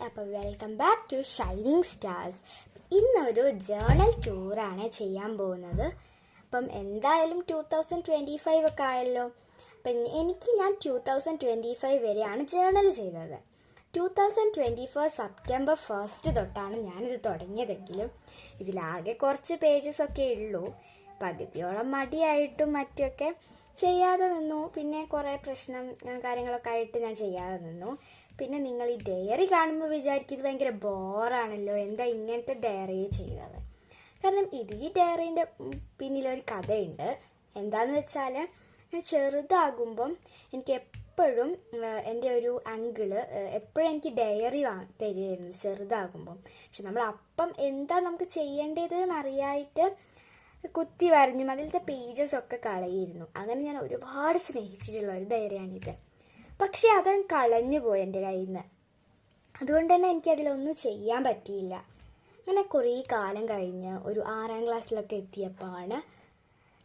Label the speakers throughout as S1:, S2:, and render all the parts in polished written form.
S1: അപ്പോൾ welcome back to shining stars. ഇന്നൊരു journal ടൂറാണ് ചെയ്യാൻ പോകുന്നത്. അപ്പം എന്തായാലും 2025 ഒക്കെ ആയല്ലോ. അപ്പം ഞാൻ 2025 വരെയാണ് ജേണൽ ചെയ്തത്. 2024 സെപ്റ്റംബർ 1 തൊട്ടാണ് ഞാനിത് തുടങ്ങിയതെങ്കിലും ഇതിലാകെ കുറച്ച് പേജസ് ഒക്കെ ഉള്ളൂ. പകുതിയോളം മടിയായിട്ടും മറ്റൊക്കെ ചെയ്യാതെ നിന്നു. പിന്നെ കുറേ കാര്യങ്ങളൊക്കെ ആയിട്ട് ഞാൻ ചെയ്യാതെ നിന്നു. പിന്നെ നിങ്ങൾ ഈ ഡയറി കാണുമ്പോൾ വിചാരിക്കും ഇത് ഭയങ്കര ബോറാണല്ലോ, എന്താ ഇങ്ങനത്തെ ഡയറി ചെയ്തത്. കാരണം ഈ ഡയറീൻ്റെ പിന്നിലൊരു കഥയുണ്ട്. എന്താണെന്ന് വെച്ചാൽ ഞാൻ ചെറുതാകുമ്പം എനിക്ക് എപ്പോഴും എൻ്റെ ഒരു അങ്കിള് എപ്പോഴും എനിക്ക് ഡയറി തരുമായിരുന്നു ചെറുതാകുമ്പം. പക്ഷെ നമ്മൾ അപ്പം എന്താ നമുക്ക് ചെയ്യേണ്ടത് എന്നറിയായിട്ട് കുത്തി വരഞ്ഞും അതിലത്തെ പേജസൊക്കെ കളയിരുന്നു. അങ്ങനെ ഞാൻ ഒരുപാട് സ്നേഹിച്ചിട്ടുള്ള ഒരു ഡയറിയാണിത്. പക്ഷേ അത് കളഞ്ഞു പോയി എൻ്റെ കയ്യിൽ നിന്ന്. അതുകൊണ്ട് തന്നെ എനിക്കതിലൊന്നും ചെയ്യാൻ പറ്റിയില്ല. അങ്ങനെ കുറേ കാലം കഴിഞ്ഞ് ഒരു 6ാം ക്ലാസ്സിലൊക്കെ എത്തിയപ്പോഴാണ്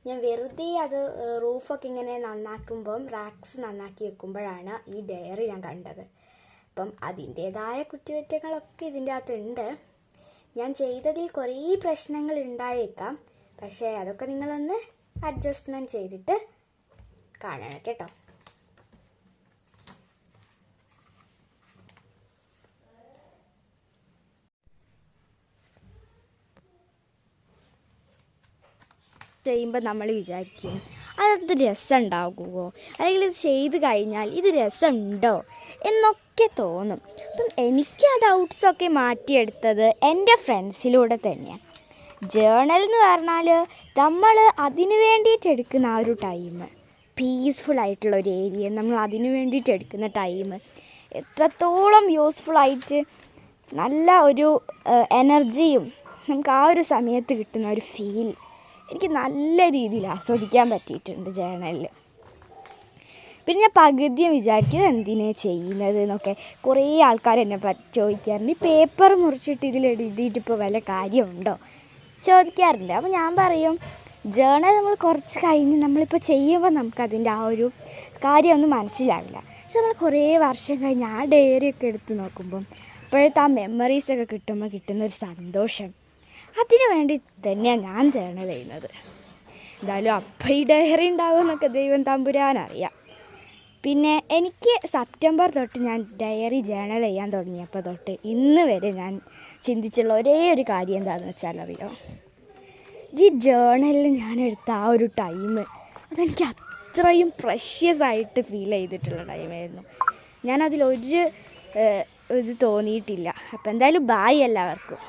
S1: ഞാൻ വെറുതെ അത് റൂഫൊക്കെ ഇങ്ങനെ നന്നാക്കുമ്പം റാക്സ് നന്നാക്കി വെക്കുമ്പോഴാണ് ഈ ഡയറി ഞാൻ കണ്ടത്. അപ്പം അതിൻ്റേതായ കുറ്റകൃത്യങ്ങളൊക്കെ ഇതിൻ്റെ അകത്തുണ്ട്. ഞാൻ ചെയ്തതിൽ കുറേ പ്രശ്നങ്ങൾ ഉണ്ടായേക്കാം. പക്ഷേ അതൊക്കെ നിങ്ങളൊന്ന് അഡ്ജസ്റ്റ്മെൻറ്റ് ചെയ്തിട്ട് കാണണം കേട്ടോ. ചെയ്യുമ്പോൾ നമ്മൾ വിചാരിക്കും അതെന്ത് രസം ഉണ്ടാകുമോ, അല്ലെങ്കിൽ ഇത് ചെയ്ത് കഴിഞ്ഞാൽ ഇത് രസമുണ്ടോ എന്നൊക്കെ തോന്നും. അപ്പം എനിക്ക് ആ ഡൗട്ട്സൊക്കെ മാറ്റിയെടുത്തത് എൻ്റെ ഫ്രണ്ട്സിലൂടെ തന്നെയാണ്. ജേണൽ എന്ന് പറഞ്ഞാൽ നമ്മൾ അതിന് വേണ്ടിയിട്ട് എടുക്കുന്ന ആ ഒരു ടൈം, പീസ്ഫുള്ളായിട്ടുള്ള ഒരു ഏരിയ, നമ്മൾ അതിന് വേണ്ടിയിട്ട് എടുക്കുന്ന ടൈം എത്രത്തോളം യൂസ്ഫുള്ളായിട്ട് നല്ല ഒരു എനർജിയും നമുക്ക് ആ ഒരു സമയത്ത് കിട്ടുന്ന ഒരു ഫീൽ എനിക്ക് നല്ല രീതിയിൽ ആസ്വദിക്കാൻ പറ്റിയിട്ടുണ്ട് ജേണലിൽ. പിന്നെ ഞാൻ പകുതിയും വിചാരിക്കുന്നത് എന്തിനാണ് ചെയ്യുന്നത് എന്നൊക്കെ കുറേ ആൾക്കാർ എന്നെ ചോദിക്കാറുണ്ട്. ഈ പേപ്പർ മുറിച്ചിട്ട് ഇതിലെഴുതിയിട്ട് ഇപ്പോൾ വല്ല കാര്യമുണ്ടോ ചോദിക്കാറുണ്ട്. അപ്പോൾ ഞാൻ പറയും, ജേണൽ നമ്മൾ കുറച്ച് കഴിഞ്ഞ് നമ്മളിപ്പോൾ ചെയ്യുമ്പോൾ നമുക്കതിൻ്റെ ആ ഒരു കാര്യമൊന്നും മനസ്സിലാവില്ല. പക്ഷെ നമ്മൾ കുറേ വർഷം കഴിഞ്ഞ് ആ ഡയറിയൊക്കെ എടുത്ത് നോക്കുമ്പം അപ്പോഴത്തെ ആ മെമ്മറീസൊക്കെ കിട്ടുമ്പോൾ കിട്ടുന്നൊരു സന്തോഷം, അതിനു വേണ്ടി തന്നെയാണ് ഞാൻ ജേണൽ ചെയ്യുന്നത്. എന്തായാലും അപ്പം ഈ ഡയറി ഉണ്ടാവുമെന്നൊക്കെ ദൈവം തമ്പുരാനറിയാം. പിന്നെ എനിക്ക് സെപ്റ്റംബർ തൊട്ട് ഞാൻ ഡയറി ജേണൽ ചെയ്യാൻ തുടങ്ങിയപ്പോൾ തൊട്ട് ഇന്ന് വരെ ഞാൻ ചിന്തിച്ചുള്ള ഒരേ ഒരു കാര്യം എന്താണെന്ന് വെച്ചാൽ അറിയോ, ഈ ജേണലിൽ ഞാനെടുത്ത ആ ഒരു ടൈം അതെനിക്ക് അത്രയും പ്രഷ്യസ് ആയിട്ട് ഫീൽ ചെയ്തിട്ടുള്ള ടൈമായിരുന്നു. ഞാനതിലൊരു ഇത് തോന്നിയിട്ടില്ല. അപ്പോൾ എന്തായാലും ബായ് എല്ലാവർക്കും.